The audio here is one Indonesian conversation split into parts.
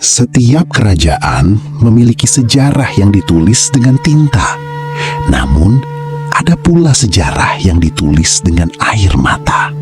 Setiap kerajaan memiliki sejarah yang ditulis dengan tinta. Namun, ada pula sejarah yang ditulis dengan air mata.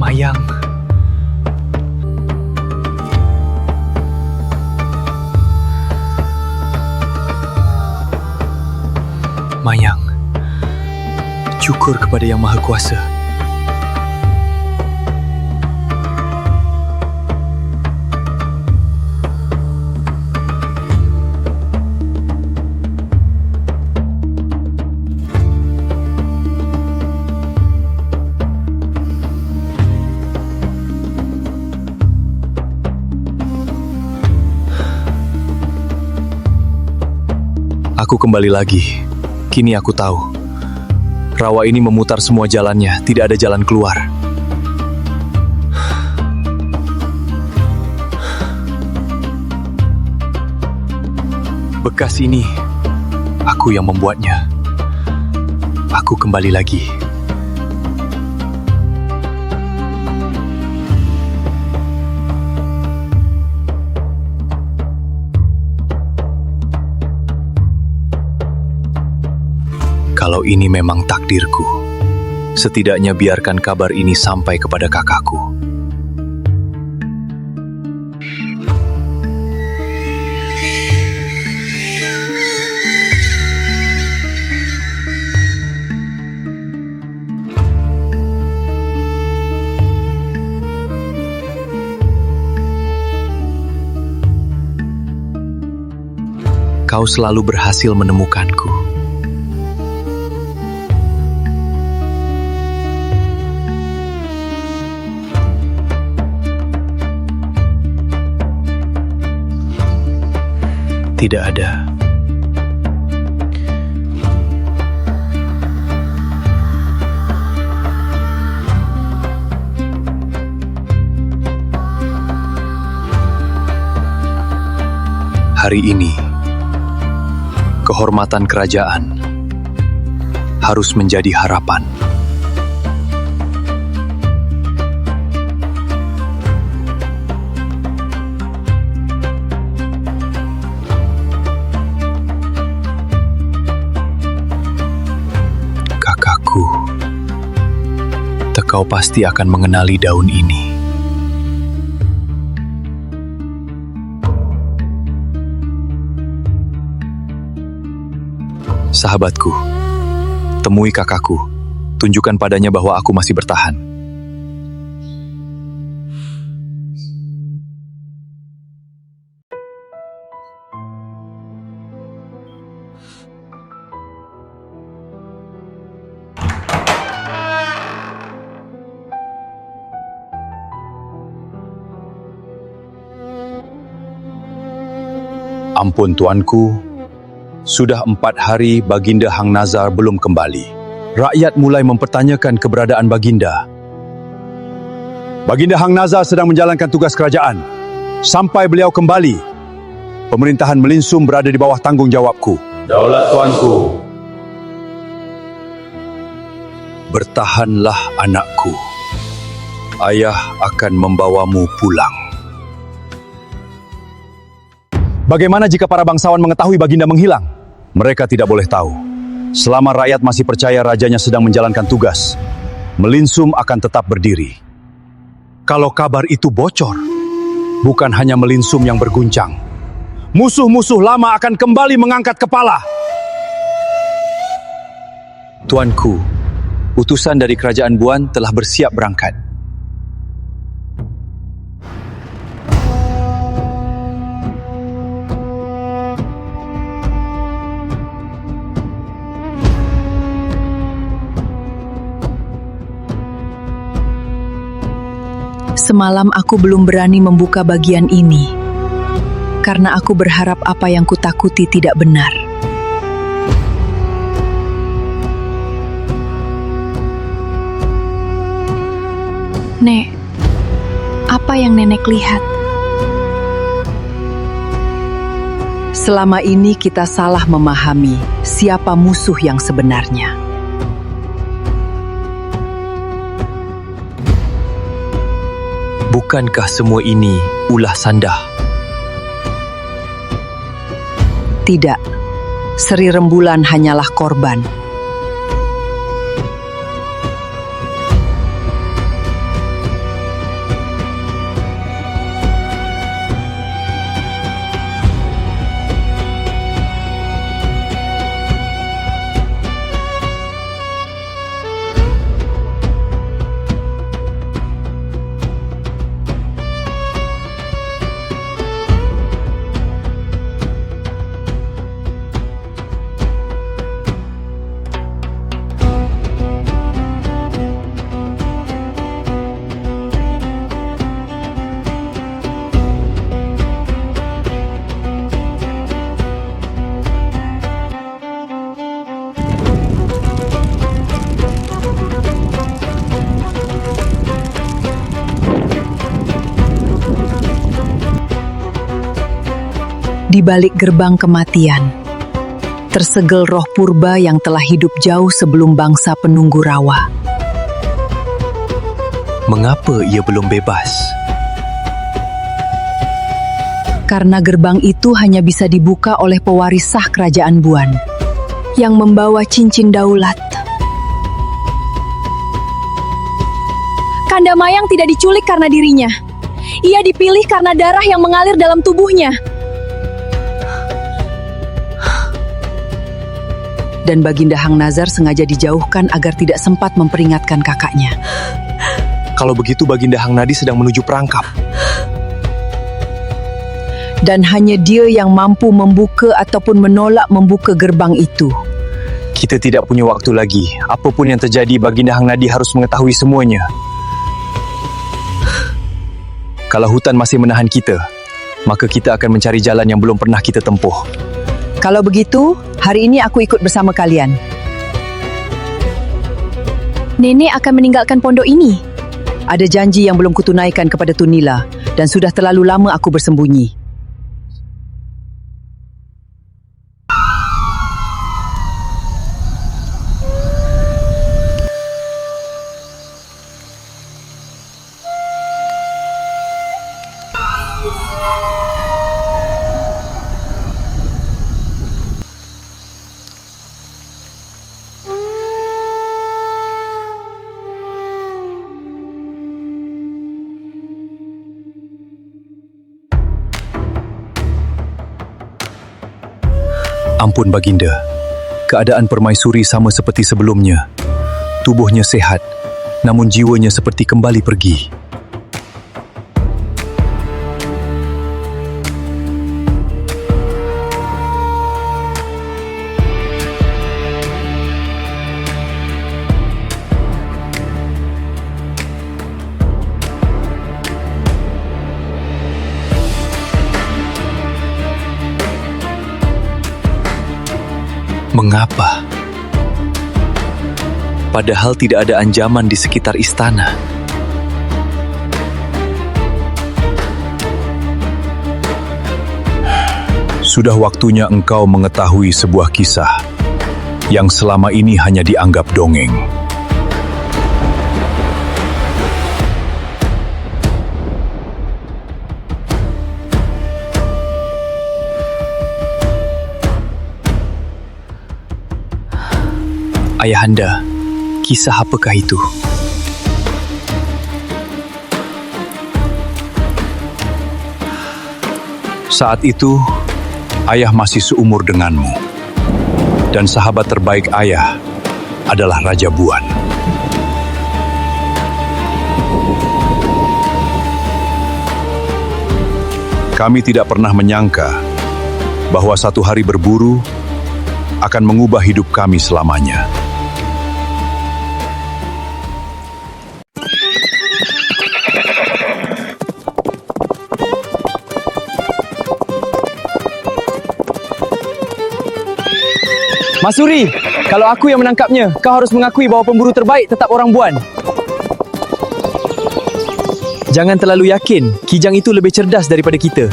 Mayang. Mayang, syukur kepada Yang Maha Kuasa. Aku kembali lagi. Kini aku tahu. Rawa ini memutar semua jalannya, tidak ada jalan keluar. Bekas ini, aku yang membuatnya. Aku kembali lagi. Kalau ini memang takdirku, setidaknya biarkan kabar ini sampai kepada kakakku. Kau selalu berhasil menemukanku. Tidak ada. Hari ini, kehormatan kerajaan harus menjadi harapan. Kau pasti akan mengenali daun ini. Sahabatku, temui kakakku. Tunjukkan padanya bahwa aku masih bertahan. Ampun tuanku, sudah 4 hari Baginda Hang Nazar belum kembali. Rakyat mulai mempertanyakan keberadaan Baginda. Baginda Hang Nazar sedang menjalankan tugas kerajaan. Sampai beliau kembali, pemerintahan Melinsum berada di bawah tanggungjawabku. Daulat tuanku. Bertahanlah anakku. Ayah akan membawamu pulang. Bagaimana jika para bangsawan mengetahui Baginda menghilang? Mereka tidak boleh tahu. Selama rakyat masih percaya rajanya sedang menjalankan tugas, Melinsum akan tetap berdiri. Kalau kabar itu bocor, bukan hanya Melinsum yang berguncang. Musuh-musuh lama akan kembali mengangkat kepala. Tuanku, utusan dari kerajaan Buan telah bersiap berangkat. Semalam aku belum berani membuka bagian ini, karena aku berharap apa yang kutakuti tidak benar. Nek, apa yang nenek lihat? Selama ini kita salah memahami siapa musuh yang sebenarnya. Bukankah semua ini ulah Sandah? Tidak, Sri Rembulan hanyalah korban. Di balik gerbang kematian, tersegel roh purba yang telah hidup jauh sebelum bangsa penunggu Rawa. Mengapa ia belum bebas? Karena gerbang itu hanya bisa dibuka oleh pewaris sah kerajaan Buan, yang membawa cincin daulat. Kanda Mayang tidak diculik karena dirinya. Ia dipilih karena darah yang mengalir dalam tubuhnya. Dan Baginda Hang Nazar sengaja dijauhkan agar tidak sempat memperingatkan kakaknya. Kalau begitu Baginda Hang Nadi sedang menuju perangkap. Dan hanya dia yang mampu membuka ataupun menolak membuka gerbang itu. Kita tidak punya waktu lagi. Apapun yang terjadi, Baginda Hang Nadi harus mengetahui semuanya. Kalau hutan masih menahan kita, maka kita akan mencari jalan yang belum pernah kita tempuh. Kalau begitu, hari ini aku ikut bersama kalian. Nenek akan meninggalkan pondok ini. Ada janji yang belum kutunaikan kepada Tunila, dan sudah terlalu lama aku bersembunyi. Ampun Baginda, keadaan Permaisuri sama seperti sebelumnya. Tubuhnya sehat, namun jiwanya seperti kembali pergi. Mengapa? Padahal tidak ada ancaman di sekitar istana. Sudah waktunya engkau mengetahui sebuah kisah yang selama ini hanya dianggap dongeng. Ayahanda, kisah apakah itu? Saat itu, ayah masih seumur denganmu. Dan sahabat terbaik ayah adalah Raja Buan. Kami tidak pernah menyangka bahwa satu hari berburu akan mengubah hidup kami selamanya. Masuri, kalau aku yang menangkapnya, kau harus mengakui bahwa pemburu terbaik tetap orang Buan. Jangan terlalu yakin, Kijang itu lebih cerdas daripada kita.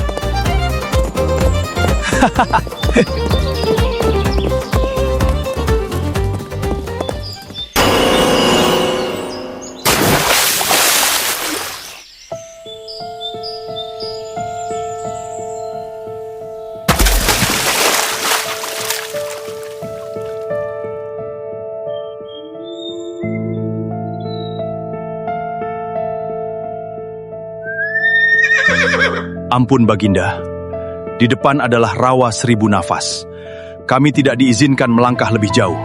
Ampun Baginda, di depan adalah rawa 1000 nafas. Kami tidak diizinkan melangkah lebih jauh.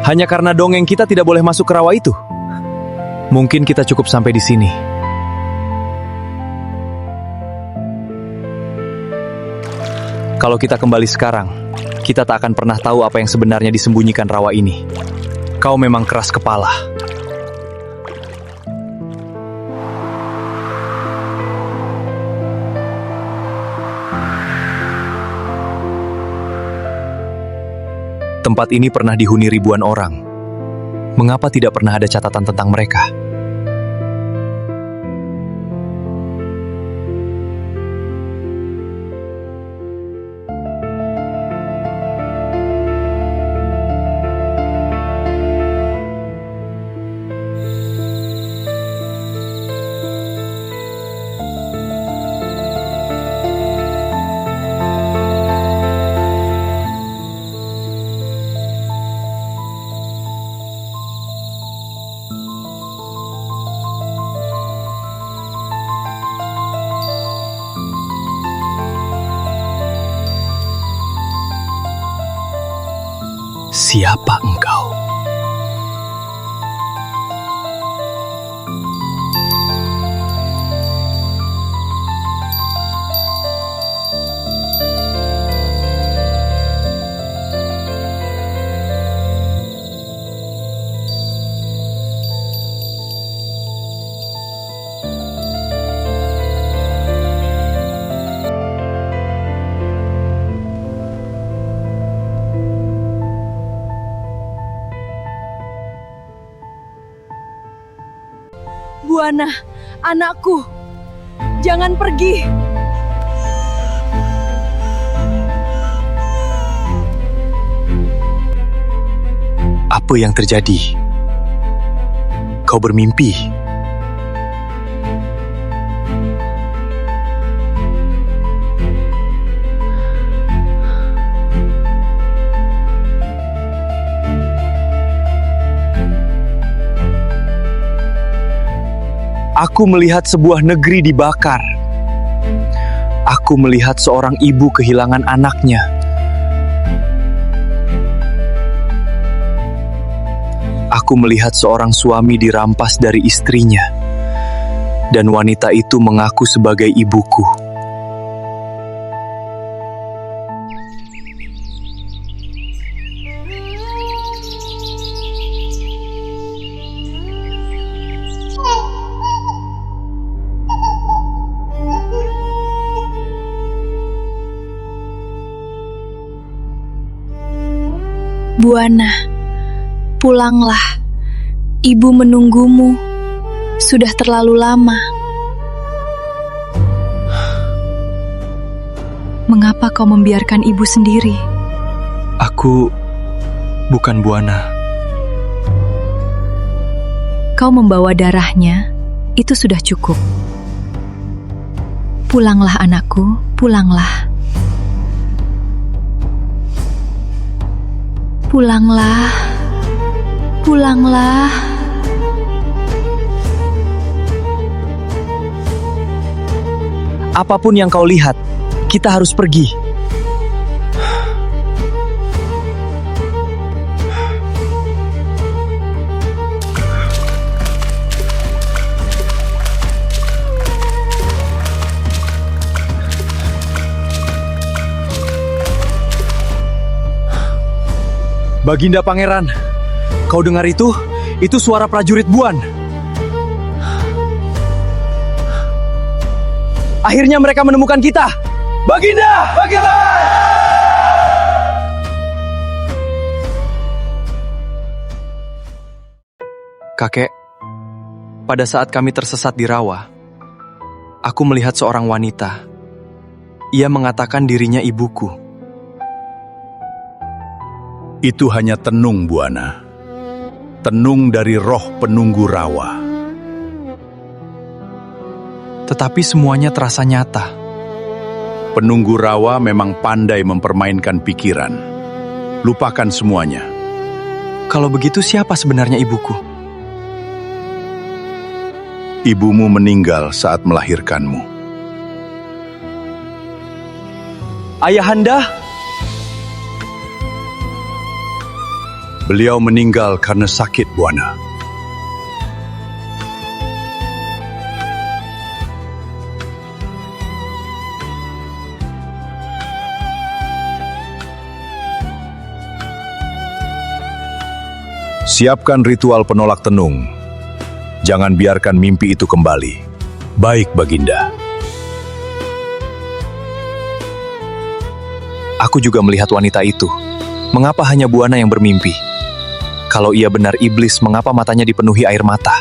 Hanya karena dongeng kita tidak boleh masuk ke rawa itu. Mungkin kita cukup sampai di sini. Kalau kita kembali sekarang, kita tak akan pernah tahu apa yang sebenarnya disembunyikan rawa ini. Kau memang keras kepala. Tempat ini pernah dihuni ribuan orang. Mengapa tidak pernah ada catatan tentang mereka? Siapa engkau? Buana, anakku, jangan pergi. Apa yang terjadi? Kau bermimpi? Aku melihat sebuah negeri dibakar. Aku melihat seorang ibu kehilangan anaknya. Aku melihat seorang suami dirampas dari istrinya. Dan wanita itu mengaku sebagai ibuku. Buana, pulanglah. Ibu menunggumu. Sudah terlalu lama. Mengapa kau membiarkan ibu sendiri? Aku bukan Buana. Kau membawa darahnya, itu sudah cukup. Pulanglah anakku, pulanglah. Pulanglah. Pulanglah. Apapun yang kau lihat, kita harus pergi. Baginda Pangeran, kau dengar itu? Itu suara prajurit Buan. Akhirnya mereka menemukan kita. Baginda! Baginda! Kakek, pada saat kami tersesat di rawa, aku melihat seorang wanita. Ia mengatakan dirinya ibuku. Itu hanya tenung, Buana. Tenung dari roh penunggu rawa. Tetapi semuanya terasa nyata. Penunggu rawa memang pandai mempermainkan pikiran. Lupakan semuanya. Kalau begitu siapa sebenarnya ibuku? Ibumu meninggal saat melahirkanmu. Ayahanda? Beliau meninggal karena sakit, Buana. Siapkan ritual penolak tenung. Jangan biarkan mimpi itu kembali. Baik, Baginda. Aku juga melihat wanita itu. Mengapa hanya Buana yang bermimpi? Kalau ia benar iblis, mengapa matanya dipenuhi air mata?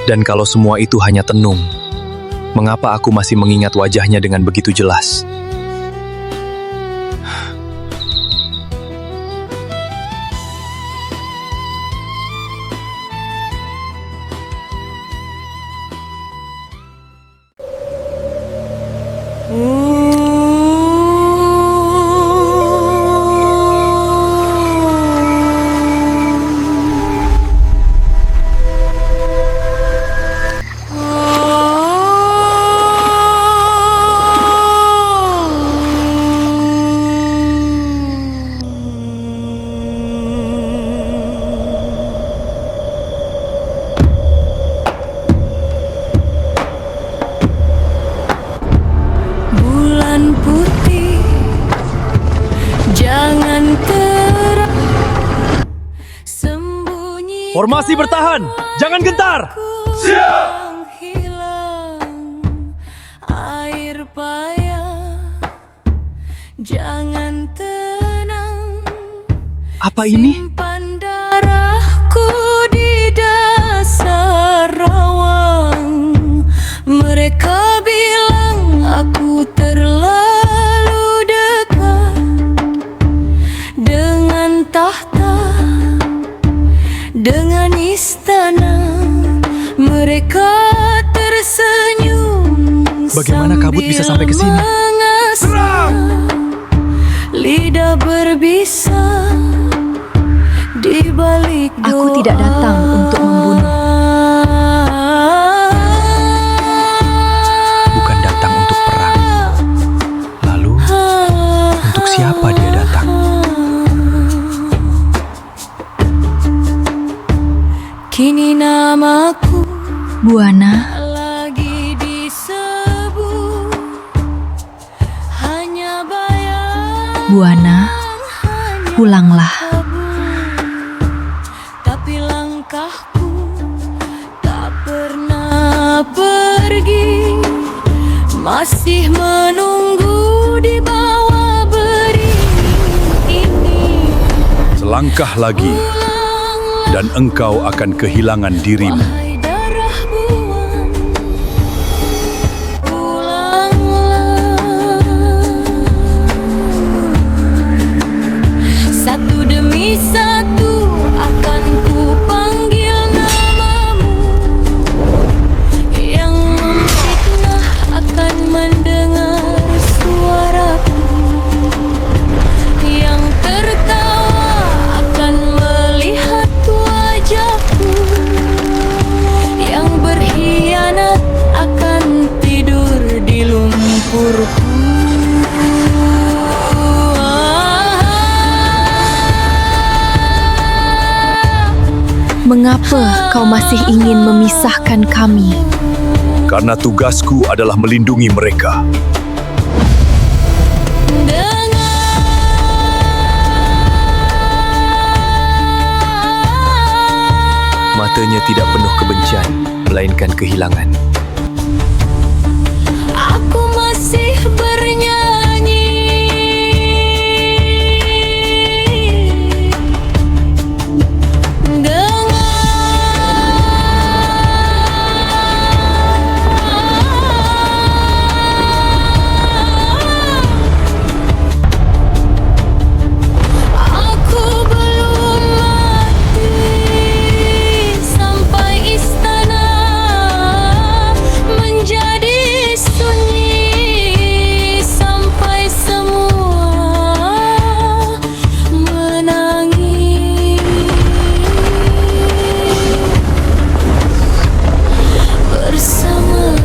Dan kalau semua itu hanya tenung, mengapa aku masih mengingat wajahnya dengan begitu jelas? Formasi bertahan! Jangan gentar! Air payah, jangan tenang. Apa ini? Simpan darahku di dasar rawang. Mereka bilang aku terlalu dekat dengan tahta, dengan istana. Mereka tersenyum. Bagaimana kabut bisa sampai ke sini? Serang! Lidah berbisa di balik doa. Aku tidak datang untuk membunuh. Bukan datang untuk perang. Lalu, untuk siapa dia datang? Kini namaku Buana, lagi disebut, hanya bayang. Buana, pulanglah. Tapi langkahku tak pernah pergi, masih menunggu di bawah beringin ini. Selangkah lagi, dan engkau akan kehilangan dirimu. Wahai darah buang, pulanglah. Satu demi satu akan ku panggil namamu. Yang memfitnah akan mendengar suaraku. Yang Mengapa kau masih ingin memisahkan kami? Karena tugasku adalah melindungi mereka. Matanya tidak penuh kebencian, melainkan kehilangan. Aku masih bernyanyi aku belum mati sampai istana menjadi sunyi, sampai semua menangis bersamaku.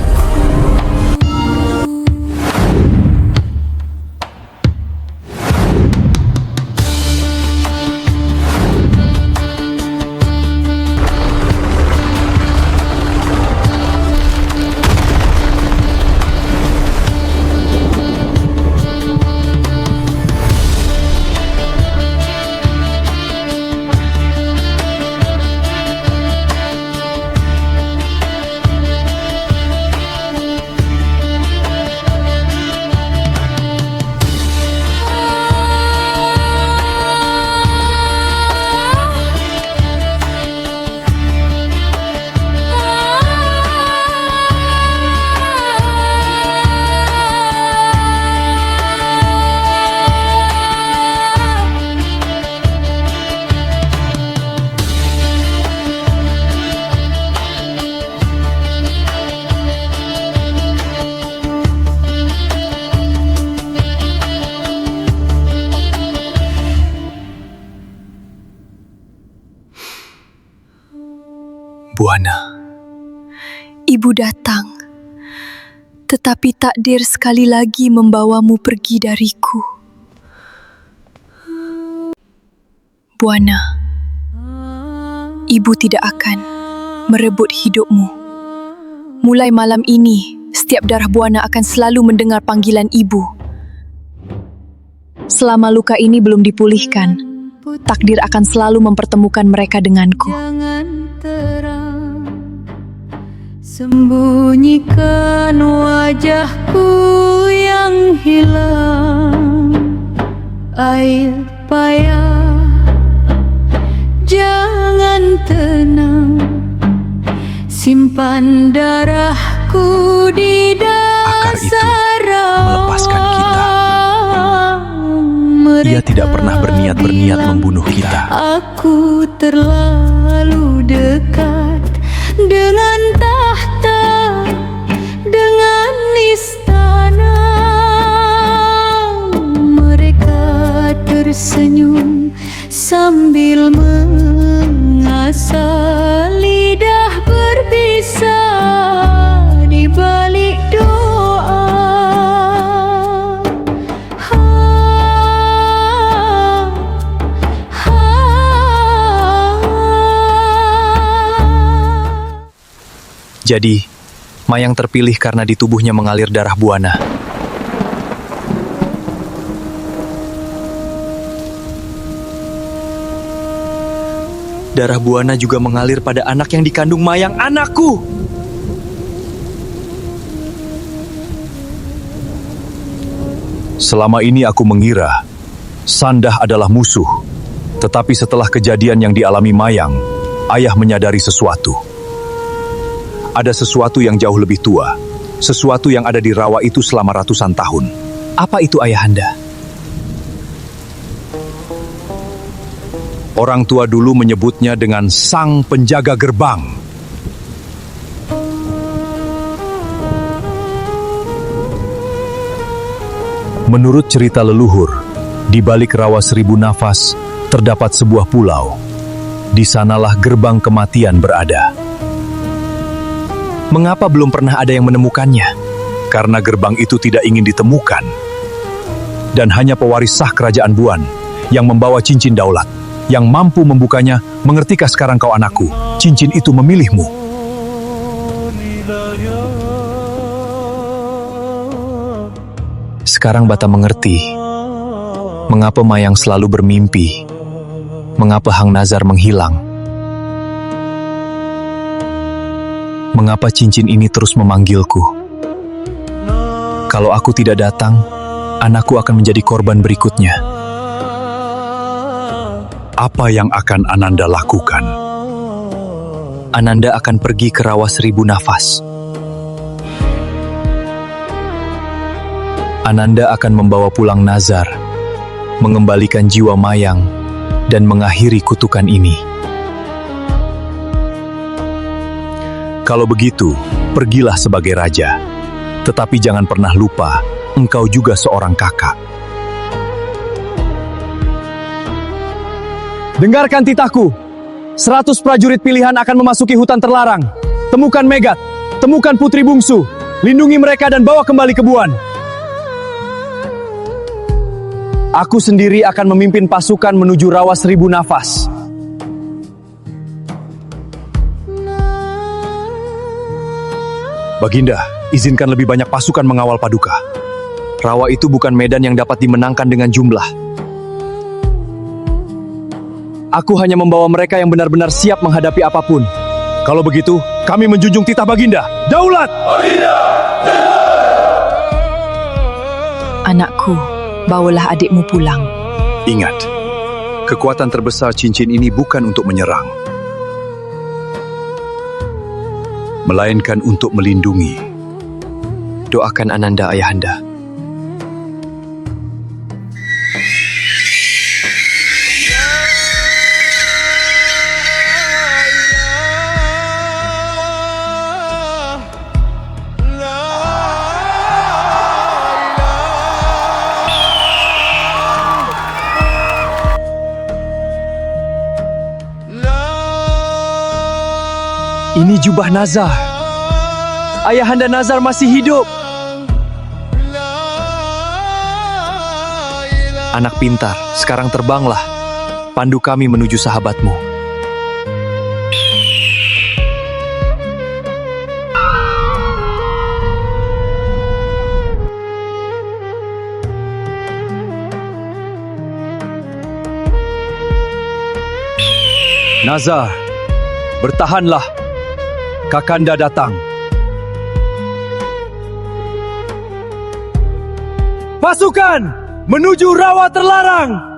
Buana, Ibu datang, tetapi takdir sekali lagi membawamu pergi dariku. Buana, Ibu tidak akan merebut hidupmu. Mulai malam ini, setiap darah Buana akan selalu mendengar panggilan Ibu. Selama luka ini belum dipulihkan, takdir akan selalu mempertemukan mereka denganku. Jangan terang, sembunyikan wajahku yang hilang. Air payah, jangan tenang, simpan darahku di Akar itu dasar melepaskan kita. Ia tidak pernah berniat membunuh kita. Aku terlalu dekat dengan tahta, dengan istana. Mereka tersenyum sambil mengasah, lidah berbisa di balik doa. Jadi, Mayang terpilih karena di tubuhnya mengalir darah Buana. Darah Buana juga mengalir pada anak yang dikandung Mayang, anakku! Selama ini aku mengira Sandah adalah musuh. Tetapi setelah kejadian yang dialami Mayang, ayah menyadari sesuatu. Ada sesuatu yang jauh lebih tua, sesuatu yang ada di rawa itu selama ratusan tahun. Apa itu ayahanda? Orang tua dulu menyebutnya dengan Sang Penjaga Gerbang. Menurut cerita leluhur, di balik rawa seribu nafas terdapat sebuah pulau. Di sanalah gerbang kematian berada. Mengapa belum pernah ada yang menemukannya? Karena gerbang itu tidak ingin ditemukan. Dan hanya pewaris sah kerajaan Buan yang membawa cincin daulat yang mampu membukanya. Mengertikah sekarang kau anakku? Cincin itu memilihmu. Sekarang Bata mengerti mengapa Mayang selalu bermimpi, mengapa Hang Nazar menghilang, mengapa cincin ini terus memanggilku. Kalau aku tidak datang, anakku akan menjadi korban berikutnya. Apa yang akan Ananda lakukan? Ananda akan pergi ke rawa 1000 nafas. Ananda akan membawa pulang Nazar, mengembalikan jiwa Mayang, dan mengakhiri kutukan ini. Kalau begitu, pergilah sebagai raja. Tetapi jangan pernah lupa, engkau juga seorang kakak. Dengarkan titahku. 100 prajurit pilihan akan memasuki hutan terlarang. Temukan Megat, temukan putri bungsu, lindungi mereka dan bawa kembali ke Buan. Aku sendiri akan memimpin pasukan menuju rawa 1000 nafas. Baginda, izinkan lebih banyak pasukan mengawal Paduka. Rawa itu bukan medan yang dapat dimenangkan dengan jumlah. Aku hanya membawa mereka yang benar-benar siap menghadapi apapun. Kalau begitu, kami menjunjung titah Baginda. Daulat! Anakku, bawalah adikmu pulang. Ingat, kekuatan terbesar cincin ini bukan untuk menyerang, melainkan untuk melindungi. Doakan Ananda, Ayahanda. Ini jubah Nazar. Ayahanda Nazar masih hidup. Anak pintar, sekarang terbanglah. Pandu kami menuju sahabatmu. Nazar, bertahanlah. Kakanda datang. Pasukan menuju rawa terlarang.